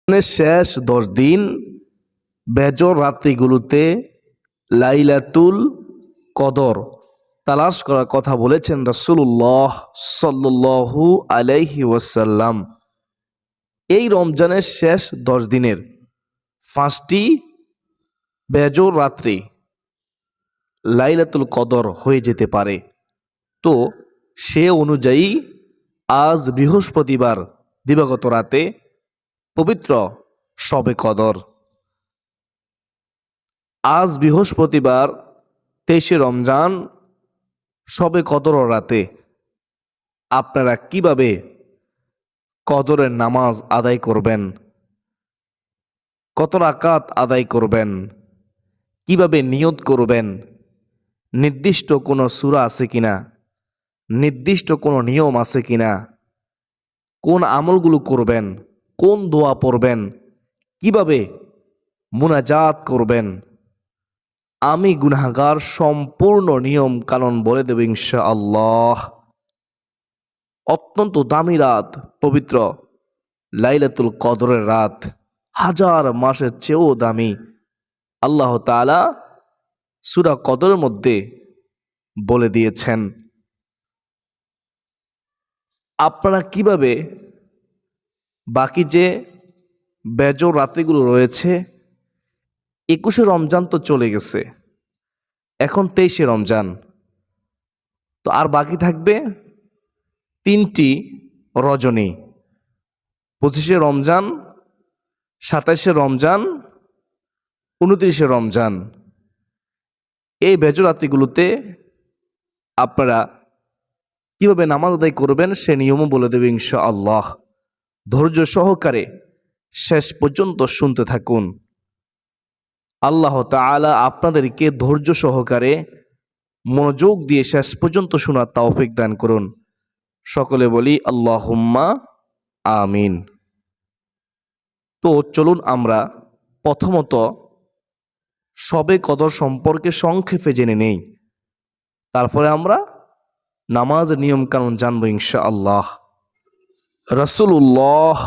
শেষ 10 দিন বেজর রাত্রিগুলোতে লাইলাতুল কদর তালাশ করার কথা বলেছেন রাসূলুল্লাহ সাল্লাল্লাহু আলাইহি ওয়াসাল্লাম। এই রমজানের শেষ 10 দিনের 5টি বেজর রাত্রি লাইলাতুল কদর হয়ে যেতে পারে। তো সে অনুযায়ী আজ বৃহস্পতিবার দিবাগত রাতে পবিত্র শবে কদর। আজ বৃহস্পতিবার 23শে রমজান শবে কদর রাতে আপনারা কিভাবে কদরের নামাজ আদায় করবেন, কত রাকাত আদায় করবেন, কিভাবে নিয়ত করবেন, নির্দিষ্ট কোনো সূরা আছে কিনা, নির্দিষ্ট কোনো নিয়ম আছে কিনা, কোন আমলগুলো করবেন, কোন দোয়া পড়বেন, কিভাবে মুনাজাত করবেন, আমি গুনাহগার সম্পূর্ণ নিয়ম কানুন বলে দেব ইনশাআল্লাহ। অত্যন্ত দামি রাত পবিত্র লাইলাতুল কদরের রাত, হাজার মাসের চেয়েও দামি। আল্লাহ তাআলা সূরা কদরের মধ্যে বলে দিয়েছেন। আপনারা কিভাবে বাকি যে বেজর রাত্রিগুলো রয়েছে, 21শে রমজান তো চলে গেছে, এখন 23শে রমজান, তো আর বাকি থাকবে 3টি রজনী, 25শে রমজান, 27শে রমজান, 29শে রমজান। এই বেজর রাত্রিগুলোতে আপনারা কিভাবে নামাজ আদায় করবেন সে নিয়মও বলে দেবে ইনশাআল্লাহ। ধৈর্য সহকারে শেষ পর্যন্ত শুনতে থাকুন। আল্লাহ তাআলা আপনাদেরকে ধৈর্য সহকারে মনোযোগ দিয়ে শেষ পর্যন্ত শোনার তৌফিক দান করুন। সকলে বলি আল্লাহুম্মা আমিন। তো চলুন আমরা প্রথমত শবে কদর সম্পর্কে সংক্ষেপে জেনে নেই, তারপরে আমরা নামাজের নিয়ম কানুন জানবো ইনশাআল্লাহ। রাসূলুল্লাহ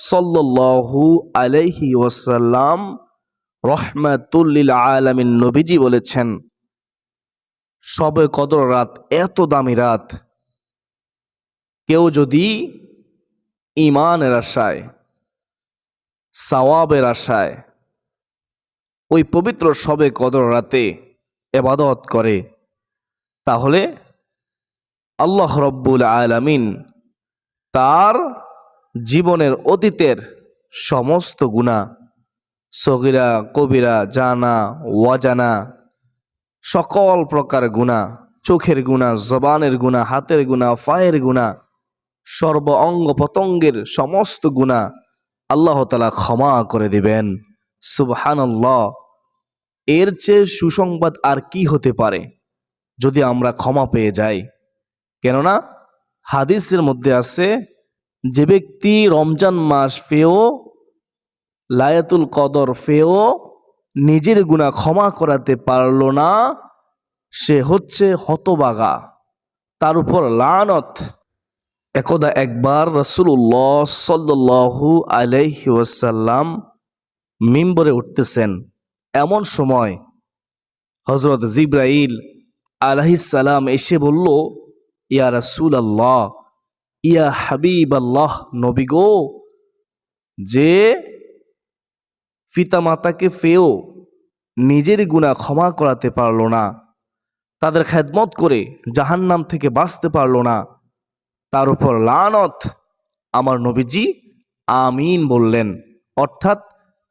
সাল্লাল্লাহু আলাইহি ওয়াসাল্লাম রহমাতুল লিল আলামিন নবীজি বলেছেন, শবে কদর রাত এত দামি রাত, কেউ যদি ঈমানের আশায়, সওয়াবের আশায় ওই পবিত্র শবে কদর রাতে ইবাদত করে, তাহলে আল্লাহ রব্বুল আলামিন তার জীবনের অতীতের সমস্ত গুনাহ, সগীরা কবিরা, জানা ওয়াজানা, সকল প্রকার গুনাহ, চোখের গুনাহ, জবানের গুনাহ, হাতের গুনাহ, পায়ের গুনাহ, সর্ব অঙ্গ প্রত্যঙ্গের সমস্ত গুনাহ আল্লাহ তাআলা ক্ষমা করে দিবেন। সুবহানাল্লাহ। এর চেয়ে সুসংবাদ আর কি হতে পারে যদি আমরা ক্ষমা পেয়ে যাই। কেননা হাদিসের মধ্যে আছে, যে ব্যক্তি রমজান মাস পেয়েও, লাইলাতুল কদর পেয়েও নিজের গুনাহ ক্ষমা করাতে পারল না, সে হচ্ছে হতভাগা, তার উপর লানত। একদা একবার রাসূলুল্লাহ সাল্লাল্লাহু আলাইহি ওয়াসাল্লাম মিম্বরে উঠতেছেন, এমন সময় হযরত জিবরাইল আলাইহিস সালাম এসে বলল, ইয়া রাসূলুল্লাহ, ইয়া হাবিবাল্লাহ, নবী গো, যে পিতামাতাকে পেয়েও নিজের গুনাহ ক্ষমা করাতে পারল না, তাদের খেদমত করে জাহান্নাম থেকে বাঁচতে পারল না, তার উপর লানত। আমার নবীজি আমিন বললেন, অর্থাৎ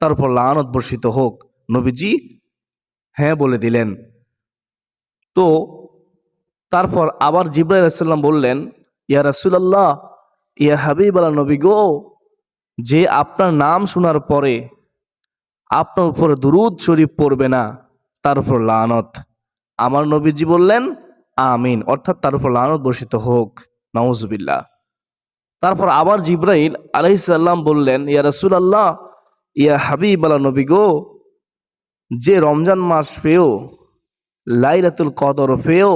তার উপর লানত বর্ষিত হোক। নবীজি হ্যাঁ বলে দিলেন। তো তারপর আবার জিবরাইল আলাইহিস সালাম বললেন, ইয়া রাসূলুল্লাহ, ইয়া হাবিবাল্লাহ, নবী গো, যে আপনার নাম শোনার পরে আপনার উপরে দুরূদ শরীফ পড়বে না, তার উপর লানত। আমার নবীজি বললেন আমিন, অর্থাৎ তার উপর লানত বর্ষিত হোক, নাউজুবিল্লাহ। তারপর আবার জিবরাইল আলাইহিস সালাম বললেন, ইয়া রাসূলুল্লাহ, ইয়া হাবিবাল্লাহ, নবী গো, যে রমজান মাস পেয়েও, লাইলাতুল কদর পেয়েও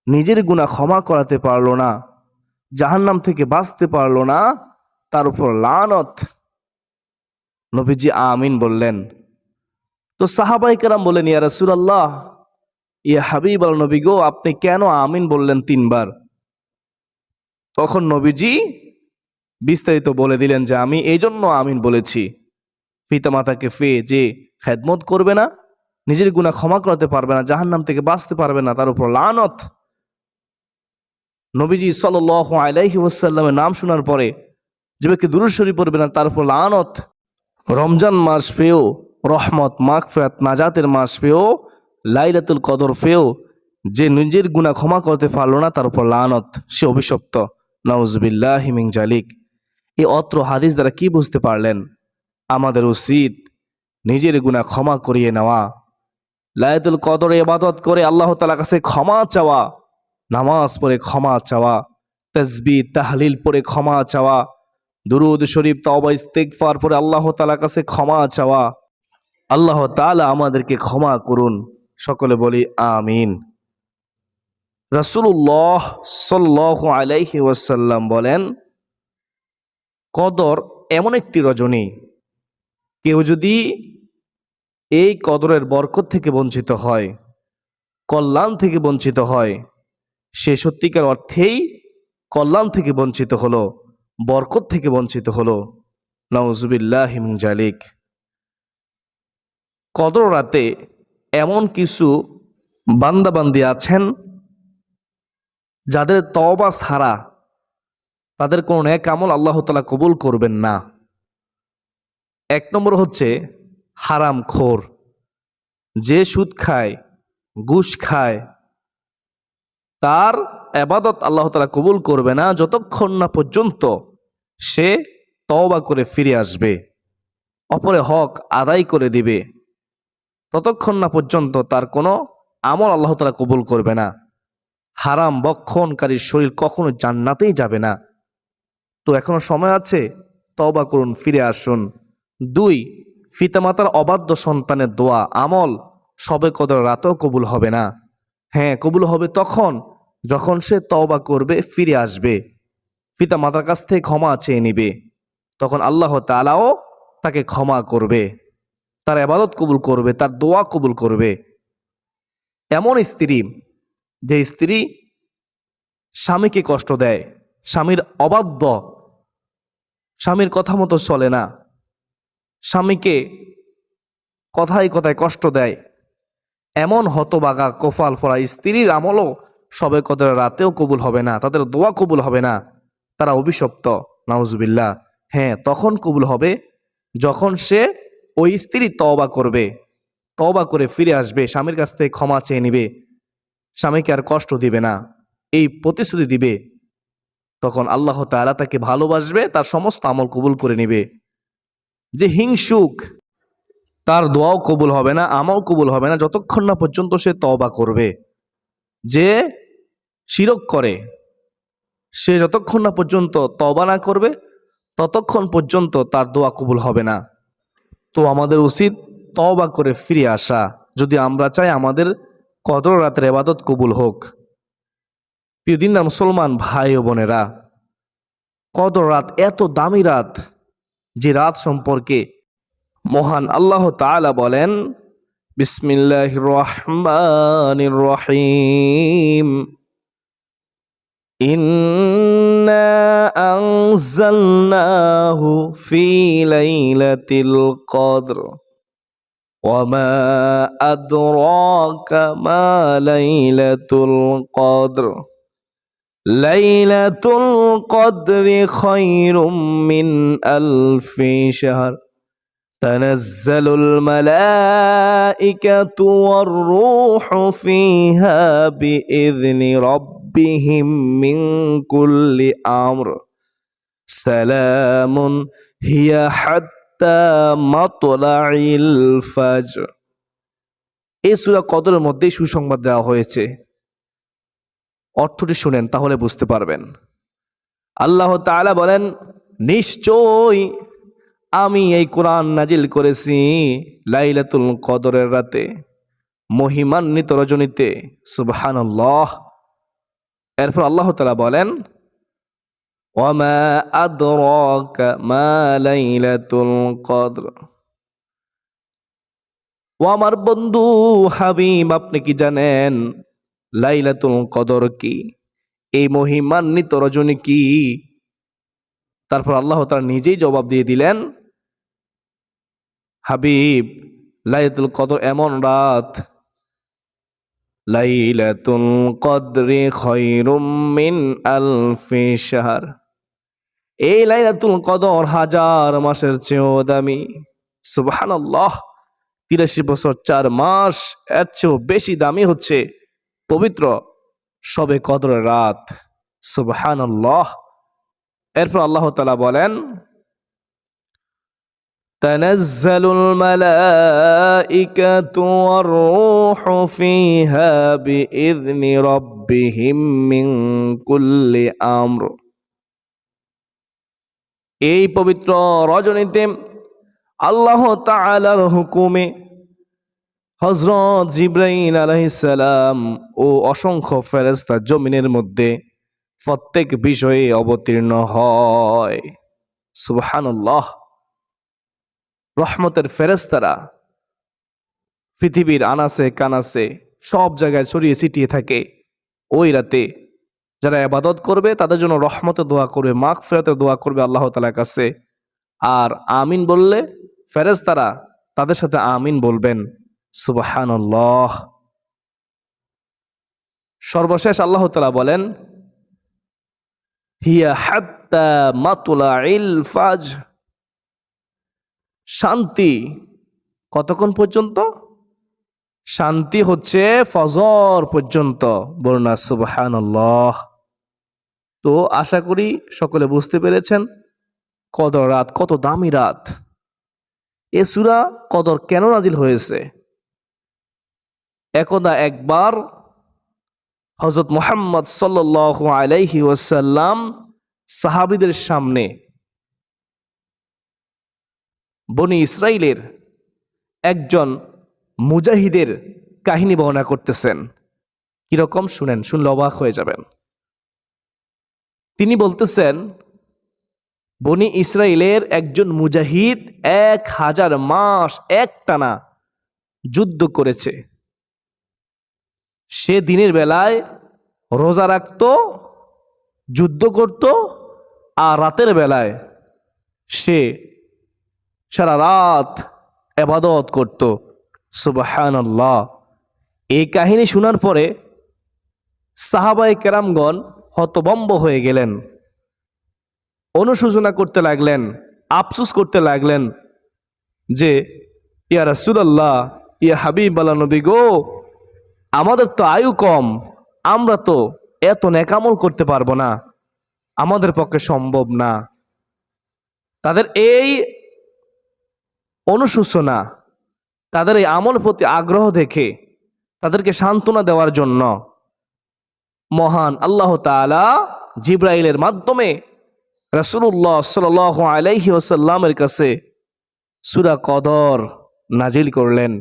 নিজের গুনাহ ক্ষমা করাতে পারলো না, জাহান্নাম থেকে বাঁচতে পারলো না, তার উপর লানত। নবীজি আমিন বললেন। তো সাহাবায়ে কেরাম বললেন, ইয়া রাসূলুল্লাহ, ইয়া হাবিব আল নবী গো, আপনি কেন আমিন বললেন 3 বার? তখন নবীজি বিস্তারিত বলে দিলেন যে আমি এই জন্য আমিন বলেছি, পিতামাতাকে যে খেদমত করবে না, নিজের গুনাহ ক্ষমা করতে পারবে না, জাহান্নাম থেকে বাঁচতে পারবে না, তার উপর লানত। নবীজি সাল্লাল্লাহু আলাইহি ওয়াসাল্লামের নাম শোনার পরে যে ব্যক্তি দুরূদ শরীফ পড়বে না, তার উপর লানত। রমজান মাস পেয়েও, রহমত, মাগফিরাত, নাজাতের মাস পেয়েও, লাইলাতুল কদর পেয়েও যে নিজের গুনাহ ক্ষমা করতে পারলো না, তার উপর লানত, সে অভিশপ্ত। নাউজুবিল্লাহি মিন জালিক। এই অত্র হাদিস দ্বারা কি বুঝতে পারলেন? আমাদের উচিত নিজের গুনাহ ক্ষমা করিয়ে নেওয়া, লাইলাতুল কদরে ইবাদত করে আল্লাহ তাআলার কাছে ক্ষমা চাওয়া, নামাজ পড়ে ক্ষমা চাওয়া, তাসবিহ তাহলিল পড়ে ক্ষমা চাওয়া, দুরূদ শরীফ তওবা ইস্তিগফার পড়ে আল্লাহ তাআলার কাছে ক্ষমা চাওয়া। আল্লাহ তাআলা আমাদেরকে ক্ষমা করুন। সকলে বলি আমিন। রাসূলুল্লাহ সাল্লাল্লাহু আলাইহি ওয়াসাল্লাম বলেন, কদর এমন একটি রজনী, কেউ যদি এই কদরের বরকত থেকে বঞ্চিত হয়, কল্যাণ থেকে বঞ্চিত হয়, সে সত্যিকার অর্থেই কল্যাণ থেকে বঞ্চিত হলো, বরকত থেকে বঞ্চিত হলো। নাউজুবিল্লাহি মিন জালিক। কদর রাতে এমন কিছু বান্দাবান্দি আছেন যাদের তওবা ছাড়া তাদের কোনো নেক আমল আল্লাহ তাআলা কবুল করবেন না। 1 নম্বর হচ্ছে হারামখোর। যে সুদ খায়, ঘুষ খায়, তার ইবাদত আল্লাহ তাআলা কবুল করবে না যতক্ষণ না পর্যন্ত সে তওবা করে ফিরে আসবে, অপরের হক আদায় করে দিবে, ততক্ষণ না পর্যন্ত তার কোনো আমল আল্লাহ তাআলা কবুল করবে না। হারাম বক্ষণকারীর শরীর কখনো জান্নাতেই যাবে না। তো এখনো সময় আছে, তওবা করুন, ফিরে আসুন। 2, পিতামাতার অবাধ্য সন্তানের দোয়া, আমল শবে কদর রাতেও কবুল হবে না। হ্যাঁ, কবুল হবে তখন যখন সে তওবা করবে, ফিরে আসবে, পিতামাতার কাছ থেকে ক্ষমা চেয়ে নিবে, তখন আল্লাহ তাআলাও তাকে ক্ষমা করবে, তার ইবাদত কবুল করবে, তার দোয়া কবুল করবে। এমন স্ত্রী, যে স্ত্রী স্বামীকে কষ্ট দেয়, স্বামীর অবাধ্য, স্বামীর কথা মতো চলে না, স্বামীকে কথায় কথায় কষ্ট দেয়, এমন হতবাগা কপাল পড়া স্ত্রীর আমলও শবে কদরের রাতেও কবুল হবে না, তাদের দোয়া কবুল হবে না, তারা অভিশপ্ত। নাউজুবিল্লাহ। হ্যাঁ, তখন কবুল হবে যখন সে, ওই স্ত্রী তওবা করবে, তওবা করে ফিরে আসবে, স্বামীর কাছ থেকে ক্ষমা চেয়ে নিবে, স্বামীকে আর কষ্ট দিবে না, এই প্রতিশ্রুতি দিবে। তখন আল্লাহ তাআলা তাকে ভালোবাসবে, তার সমস্ত আমল কবুল করে নিবে। যে হিংসুক, তার দোয়াও কবুল হবে না, আমল কবুল হবে না যতক্ষণ না পর্যন্ত সে তওবা করবে। যে শিরক করে, সে যতক্ষণ না পর্যন্ত তওবা না করবে, ততক্ষণ পর্যন্ত তার দোয়া কবুল হবে না। তো আমাদের উচিত তওবা করে ফিরে আসা, যদি আমরা চাই আমাদের কদর রাতের ইবাদত কবুল হোক। প্রিয় দিনদার মুসলমান ভাই ও বোনেরা, কদর রাত এত দামি রাত, যে রাত সম্পর্কে মহান আল্লাহ তাআলা বলেন, বিসমিল্লাহির রহমানির রহিম, ইন্না আনজালনাহু ফি লাইলাতিল কদর ওয়া মা আদরাকা মা লাইলাতুল কদর লাইলাতুল কদরি খায়রুম মিন আলফি শাহর তানাজ্জালুল মালাইকাতু ওয়ার রূহু ফিহা বিইذনি রাব্বিহিম মিন কুল্লি আমর সালামুন হিয়া হাত্তা মাতলাইল ফাজর। এই সূরা কদরের মধ্যে সুসংবাদ দেওয়া হয়েছে। অর্থটি শুনেন, তাহলে বুঝতে পারবেন। আল্লাহ তাআলা বলেন, নিশ্চয় আমি এই কোরআন নাজিল করেছি লাইলাতুল কদরের রাতে, মহিমান্বিত রজনীতে। সুবহানাল্লাহ। এরপর আল্লাহ তাআলা বলেন, ওয়ামা আদরাকা মা লাইলাতুল কদর। ও আমার বন্ধু হাবিব, আপনি কি জানেন লাইলাতুল কদর কি? এই মহিমান্বিত রজনী কি? তারপর আল্লাহ তাআলা নিজেই জবাব দিয়ে দিলেন, হাবিব, লাইলাতুল কদর এমন রাত, লাইলাতুল কদরি খায়রুম মিন আলফি শাহর। এই লাইলাতুল কদর হাজার মাসের চেয়েও দামি। সুবহানাল্লাহ, ৮৩ বছর ৪ মাস এর চেয়েও বেশি দামি হচ্ছে পবিত্র শবে কদরের রাত। সুবহানাল্লাহ। এরপর আল্লাহ তাআলা বলেন, তানাজ্জালুল মালাইকাতু ওয়ার রূহু ফিহা বিইذনি রাব্বিহিম মিন কুল্লি আমর। এই পবিত্র রজনীতে আল্লাহ তাআলার হুকুমে হযরত জিবরাইল আলাইহিস সালাম ও অসংখ্য ফেরেশতা জমিনের মধ্যে প্রত্যেক বিষয়ে অবতীর্ণ হয়। সুবহানাল্লাহ। রহমতের ফেরেশতারা পৃথিবীর আনাসে কানাসে সব জায়গায় ছড়িয়ে ছিটিয়ে থাকে। ওই রাতে যারা ইবাদত করবে তাদের জন্য রহমতের দোয়া করবে, মাগফিরাতের দোয়া করবে আল্লাহ তাআলার কাছে। আর আমিন বললে ফেরেশতারা তাদের সাথে আমিন বলবেন। সুবহানাল্লাহ। সর্বশেষ আল্লাহ তাআলা বলেন, হিয়া হাত্তা মাতলাইল ফাজর। শান্তি কতক্ষণ পর্যন্ত? শান্তি হচ্ছে ফজর পর্যন্ত। বলুন সুবহানাল্লাহ। তো আশা করি সকলে বুঝতে পেরেছেন কদর রাত কত দামি রাত। এ সূরা কদর কেন নাজিল হয়েছে? একদা একবার হযরত মুহাম্মদ সাল্লাল্লাহু আলাইহি ওয়াসাল্লাম সাহাবীদের সামনে বনি ইসরাইলের একজন মুজাহিদের কাহিনী বর্ণনা করতেছেন। কিরকম শুনেন, শুনলে অবাক হয়ে যাবেন। তিনি বলতেছেন, বনি ইসরাইলের একজন মুজাহিদ ১০০০ মাস একটানা যুদ্ধ করেছে। সে দিনের বেলায় রোজা রাখত, যুদ্ধ করত, আর রাতের বেলায় সে সারা রাত ইবাদত করত। সুবহানাল্লাহ। এই কাহিনী শোনার পরে সাহাবায়ে কেরামগণ হতভম্ব হয়ে গেলেন, অনুশোচনা করতে লাগলেন, আফসোস করতে লাগলেন যে ইয়া রাসূলুল্লাহ, ইয়া হাবিবাল্লাহ নবী গো, আমাদের তো আয়ু কম, আমরা তো এত নেকামল করতে পারবো না, আমাদের পক্ষে সম্ভব না। তাদের এই অনুশোচনা, তাদের এই আমল প্রতি আগ্রহ দেখে তাদেরকে সান্ত্বনা দেওয়ার জন্য মহান আল্লাহ তাআলা জিবরাইলের মাধ্যমে রাসূলুল্লাহ সাল্লাল্লাহু আলাইহি ওয়াসাল্লামের কাছে সূরা কদর নাজিল করলেন,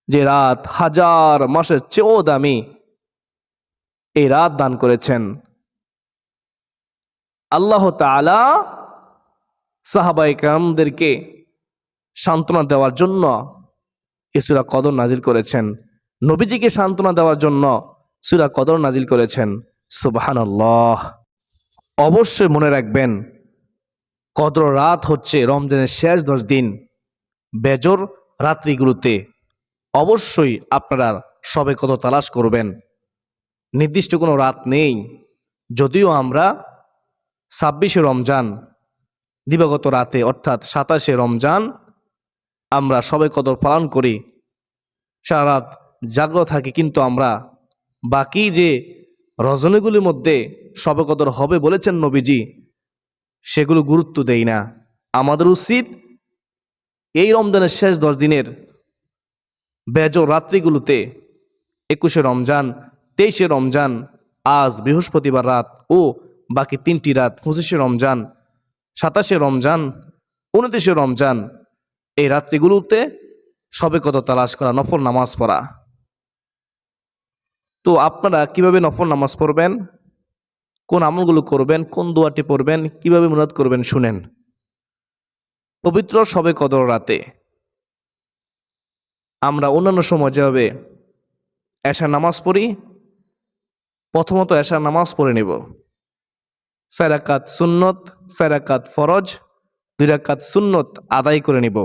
যে রাত হাজার মাসের চেয়েও দামি। এই রাত দান করেছেন আল্লাহ তাআলা সাহাবায়ে কেরামদেরকে সান্ত্বনা দেওয়ার জন্য এই সূরা কদর নাজিল করেছেন। নবীজিকে সান্ত্বনা দেওয়ার জন্য সূরা কদর নাজিল করেছেন। সুবহানাল্লাহ। অবশ্যই মনে রাখবেন, কদর রাত হচ্ছে রমজানের শেষ 10 দিন বেজর রাত্রিগুলোতে। অবশ্যই আপনারা সবে কদর তালাশ করবেন। নির্দিষ্ট কোনো রাত নেই। যদিও আমরা 26শে রমজান দিবাগত রাতে অর্থাৎ 27শে রমজান আমরা সবে কদর পালন করি, সারা রাত জাগ্রত থাকি, কিন্তু আমরা বাকি যে রজনীগুলির মধ্যে সবে কদর হবে বলেছেন নবীজি, সেগুলো গুরুত্ব দেই না। আমাদের উচিত এই রমজানের শেষ 10 দিনের বেজর রাত্রিগুলোতে 21শে রমজান, 23শে রমজান, আজ বৃহস্পতিবার রাত ও বাকি 3টি রাত 25শে রমজান, 27শে রমজান, 29শে রমজান, এই রাত্রিগুলোতে সবে কদর তালাশ করা, নফল নামাজ পড়া। তো আপনারা কিভাবে নফল নামাজ পড়বেন? কোন আমলগুলো করবেন, কোন দোয়াটি পড়বেন, কিভাবে মুনাজাত করবেন শুনেন। পবিত্র শবে কদর রাতে আমরা অন্যান্য সময় যেভাবে এশার নামাজ পড়ি, প্রথমত এশার নামাজ পড়ে নিব। 4 রাকাত সুন্নত, 4 রাকাত ফরজ, 2 রাকাত সুন্নত আদায় করে নিব।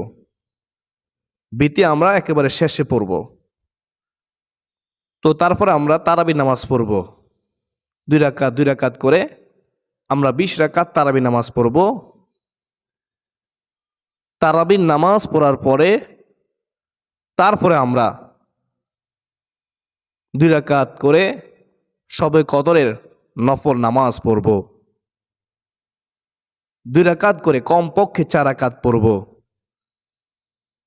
বিতি আমরা একেবারে শেষে পড়ব। তো তারপরে আমরা তারাবি নামাজ পড়ব 2 রাকাত 2 রাকাত করে। আমরা 20 রাকাত তারাবি নামাজ পড়ব। তারাবির নামাজ পড়ার পরে তারপরে আমরা 2 রাকাত করে শবে কদরের নফল নামাজ পড়ব। 2 রাকাত করে কমপক্ষে 4 রাকাত পড়ব।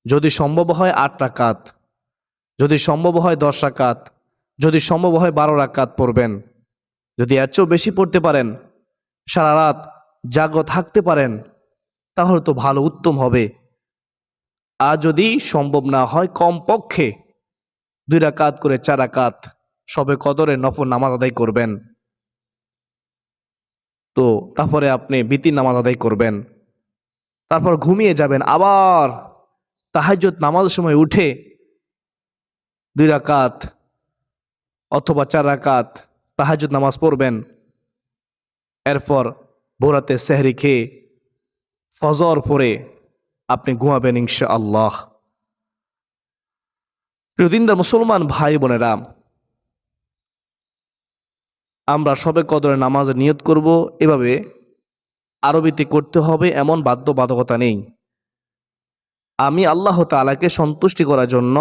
যদি সম্ভব হয় 8 রাকাত, যদি সম্ভব হয় 10 রাকাত, যদি সম্ভব হয় 12 রাকাত পড়বেন। যদি এর চেয়েও বেশি পড়তে পারেন, সারা রাত জাগ্রত থাকতে পারেন, তাহলে তো ভালো, উত্তম হবে। আর যদি সম্ভব না হয়, কমপক্ষে 2 রাকাত করে 4 রাকাত শবে কদরের নফল নামাজ আদায় করবেন। তো তারপরে আপনি বিতির নামাজ আদায় করবেন। তারপর ঘুমিয়ে যাবেন। আবার তাহাজ্জুদ নামাজের সময় উঠে 2 রাকাত অথবা 4 রাকাত তাহাজ্জুদ নামাজ পড়বেন। এরপর ভোরাতে সেহরি খেয়ে ফজর পড়ে আপনি ঘুমাবেন ইনশাআল্লাহ। প্রিয় দিনদার মুসলমান ভাই বোনেরা, আমরা শবে কদরের নামাজের নিয়ত করব। এভাবে আরবিতে করতে হবে এমন বাধ্যবাধকতা নেই। আমি আল্লাহ তাআলাকে সন্তুষ্টি করার জন্য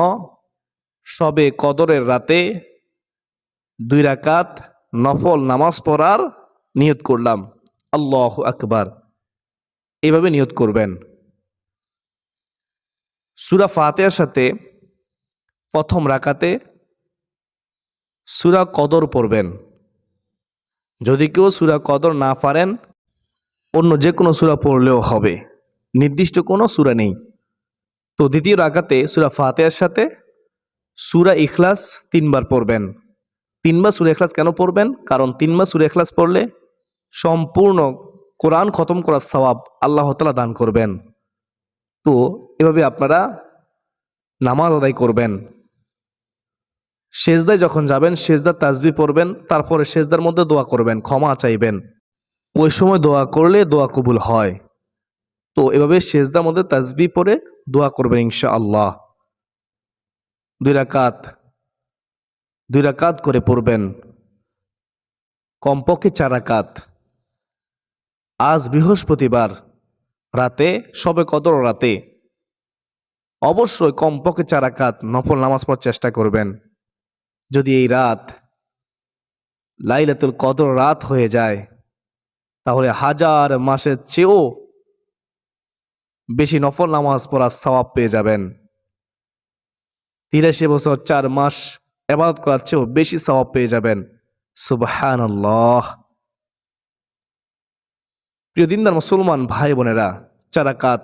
শবে কদরের রাতে 2 রাকাত নফল নামাজ পড়ার নিয়ত করলাম, আল্লাহু আকবার, এভাবে নিয়ত করবেন। সূরা ফাতিহার সাথে প্রথম রাকাতে সূরা কদর পড়বেন। যদি কেউ সূরা কদর না পারেন, অন্য যে কোনো সূরা পড়লেও হবে, নির্দিষ্ট কোনো সূরা নেই। তো দ্বিতীয় রাকাতে সূরা ফাতিহার সাথে সূরা ইখলাস 3 বার পড়বেন। 3 বার সূরা ইখলাস কেন পড়বেন? কারণ 3 বার সূরা ইখলাস পড়লে সম্পূর্ণ কোরআন খতম করার সওয়াব আল্লাহ তাআলা দান করবেন। তো এভাবে আপনারা নামাজ আদায় করবেন। সেজদায় যখন যাবেন, সেজদার তাসবিহ পড়বেন, তারপরে সেজদার মধ্যে দোয়া করবেন, ক্ষমা চাইবেন। ওই সময় দোয়া করলে দোয়া কবুল হয়। তো এভাবে সেজদার মধ্যে তাসবিহ পড়ে দোয়া করবেন ইনশাআল্লাহ। 2 রাকাত 2 রাকাত করে পড়বেন, কমপক্ষে 4 রাকাত। আজ বৃহস্পতিবার রাতে, শবে কদর রাতে অবশ্যই কমপক্ষে 4 রাকাত নফল নামাজ পড়ার চেষ্টা করবেন। যদি এই রাত লাইলাতুল কদর রাত হয়ে যায়, তাহলে 1000 মাসের চেয়েও বেশি নফল নামাজ পড়ার সওয়াব পেয়ে যাবেন। 83 বছর 4 মাস ইবাদত করার চেয়েও বেশি সওয়াব পেয়ে যাবেন। সুবহানাল্লাহ। প্রিয় দিনদার মুসলমান ভাই বোনেরা, 4 রাকাত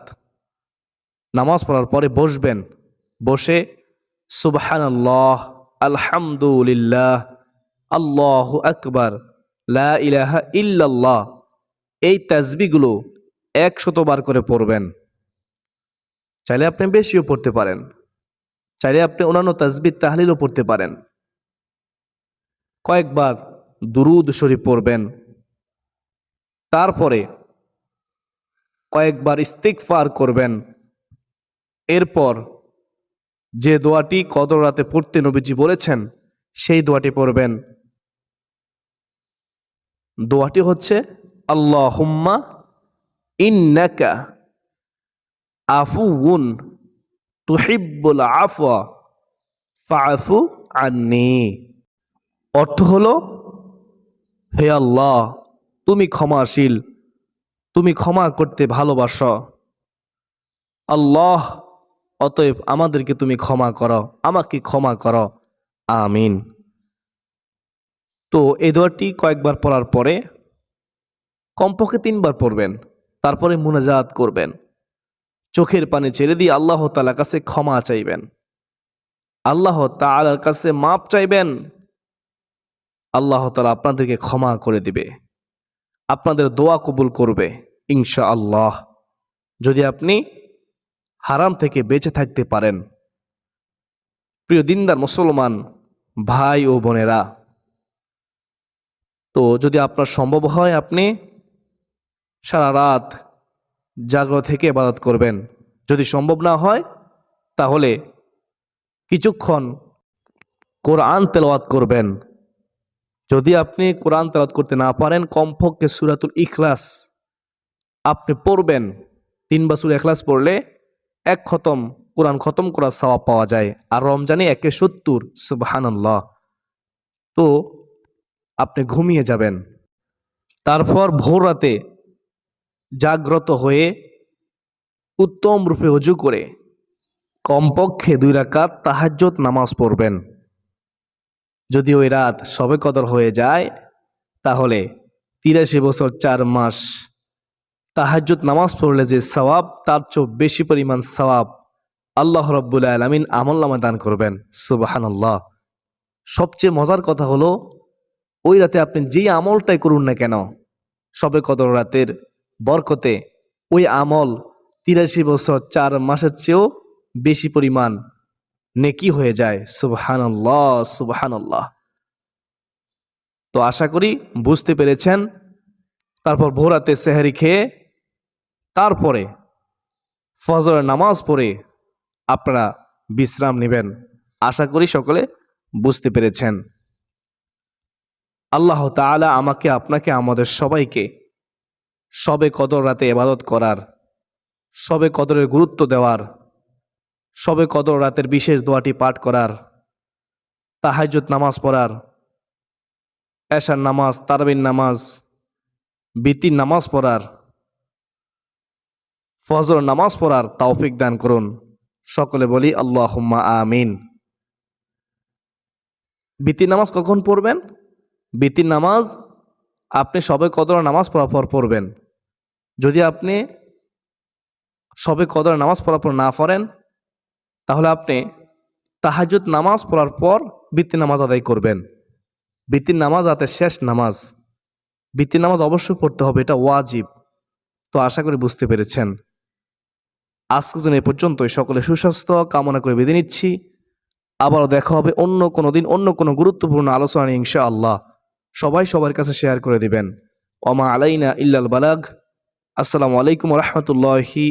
নামাজ পড়ার পরে বসবেন। বসে সুবহানাল্লাহ, আলহামদুলিল্লাহ, আল্লাহু আকবার, লা ইলাহা ইল্লাল্লাহ, এই তাসবিহগুলো 100 বার করে পড়বেন। চাইলে আপনি বেশিও পড়তে পারেন, চাইলে আপনি অন্যান্য তাসবিহ তাহলিলও পড়তে পারেন। কয়েকবার দুরূদ শরীফ পড়বেন। তারপরে কয়েকবার ইস্তিগফার করবেন। এরপর যে দোয়াটি কদর রাতে পড়তে নবীজি বলেছেন, সেই দোয়াটি পড়বেন। দোয়াটি হচ্ছে আল্লাহুম্মা ইন্নাকা আফুউন তুহিব্বুল আফওয়া ফাআফু আন্নী। অর্থ হলো, হে আল্লাহ, তুমি ক্ষমাশীল, তুমি ক্ষমা করতে ভালোবাসো। আল্লাহ, অতএব আমাদেরকে তুমি ক্ষমা করো, আমাকে ক্ষমা করো, আমিন। তো এই দোয়াটি কয়েকবার পড়ার পরে কমপক্ষে 3 বার পড়বেন। তারপরে মুনাজাত করবেন, চোখের পানি ছেড়ে দিয়ে আল্লাহ তাআলার কাছে ক্ষমা চাইবেন, আল্লাহ তাআলার কাছে মাপ চাইবেন। আল্লাহ তাআলা আপনাদেরকে ক্ষমা করে দিবে। আপনাদের দোয়া কবুল করবে ইনশাআল্লাহ, যদি আপনি হারাম থেকে বেঁচে থাকতে পারেন। প্রিয় দিনদার মুসলমান ভাই ও বোনেরা, তো যদি আপনার সম্ভব হয় আপনি সারা রাত জাগ্রত থেকে ইবাদত করবেন। যদি সম্ভব না হয় তাহলে কিছুক্ষণ কোরআন তেলাওয়াত করবেন। যদি আপনি কোরআন তেলাওয়াত করতে না পারেন, কমপক্ষে সূরাতুল ইখলাস আপনি পড়বেন। 3 বার সূরা ইখলাস পড়লে 1 খতম কোরআন খতম করার সওয়াব পাওয়া যায়, আর রমজানে 1/70। সুবহানাল্লাহ। তো আপনি ঘুমিয়ে যাবেন, তারপর ভোর রাতে জাগ্রত হয়ে উত্তম রূপে ওযু করে কমপক্ষে 2 রাকাত তাহাজ্জুদ নামাজ পড়বেন। যদি ওই রাত শবে কদর হয়ে যায় তাহলে 83 বছর 4 মাস তাহাজ্জুদ নামাজ পড়লে যে সওয়াব, তার চেয়ে বেশি পরিমাণ সওয়াব আল্লাহ রাব্বুল আলামিন আমলনামায় দান করবেন। সুবহানাল্লাহ। সবচেয়ে মজার কথা হলো, ওই রাতে আপনি যেই আমলটাই করুন না কেন, শবে কদর রাতের বরকতে ওই আমল 83 বছর 4 মাসের চেয়েও বেশি পরিমাণ নেকি হয়ে যায়। সুবহানাল্লাহ, সুবহানাল্লাহ। তো আশা করি বুঝতে পেরেছেন। তারপর ভোরাতে সেহরি খেয়ে তারপরে ফজরের নামাজ পড়ে আপনারা বিশ্রাম নেবেন। আশা করি সকলে বুঝতে পেরেছেন। আল্লাহ তাআলা আমাকে, আপনাকে, আমাদের সবাইকে শবে কদর রাতে ইবাদত করার, শবে কদরের গুরুত্ব দেওয়ার, শবে কদর রাতের বিশেষ দোয়াটি পাঠ করার, তাহাজ্জুদ নামাজ পড়ার, এশার নামাজ, তারাবির নামাজ, বিতির নামাজ পড়ার, ফজর নামাজ পড়ার তৌফিক দান করুন। সকলে বলি আল্লাহুম্মা আমিন। বিতির নামাজ কখন পড়বেন? বিতির নামাজ আপনি শবে কদর নামাজ পড়ার পর পড়বেন। যদি আপনি শবে কদর নামাজ পড়ার পর না পড়েন তাহলে আপনি তাহাজ্জুদ নামাজ পড়ার পর বিতির নামাজ আদায় করবেন। বিতির নামাজ রাতের শেষ নামাজ। বিতির নামাজ অবশ্যই পড়তে হবে, এটা ওয়াজিব। তো আশা করি বুঝতে পেরেছেন। আজকের জন্য এ পর্যন্তই। সকলে সুস্বাস্থ্য কামনা করে বিদায় নিচ্ছি। আবারও দেখা হবে অন্য কোনো দিন, অন্য কোনো গুরুত্বপূর্ণ আলোচনা নিয়ে ইনশাআল্লাহ। সবাই সবার কাছে শেয়ার করে দিবেন। ওমা আলাইনা ইল্লাল বালাগ। আসসালামু আলাইকুম ওয়া রাহমাতুল্লাহি